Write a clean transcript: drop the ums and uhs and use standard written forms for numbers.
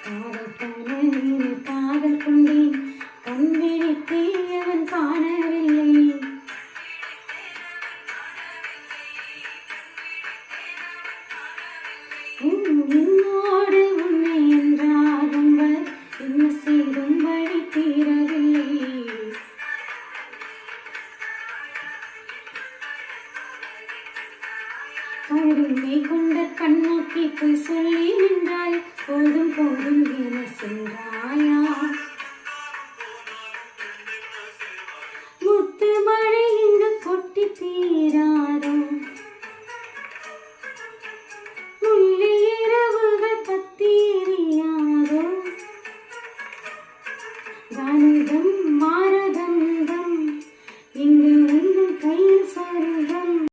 காதல் கனவில் காதல் கொண்டேன், கண் விழித்தே அவன் காணவில்லை. என்னோடு உன்னை என்றாகும் வர் என்ன செய்தும் வழி தீரவில்லை. கருணை கொண்ட கண்ணோக்கி போய் சொல்லி நின்றாய், போதும் போதும் என சென்றாயா.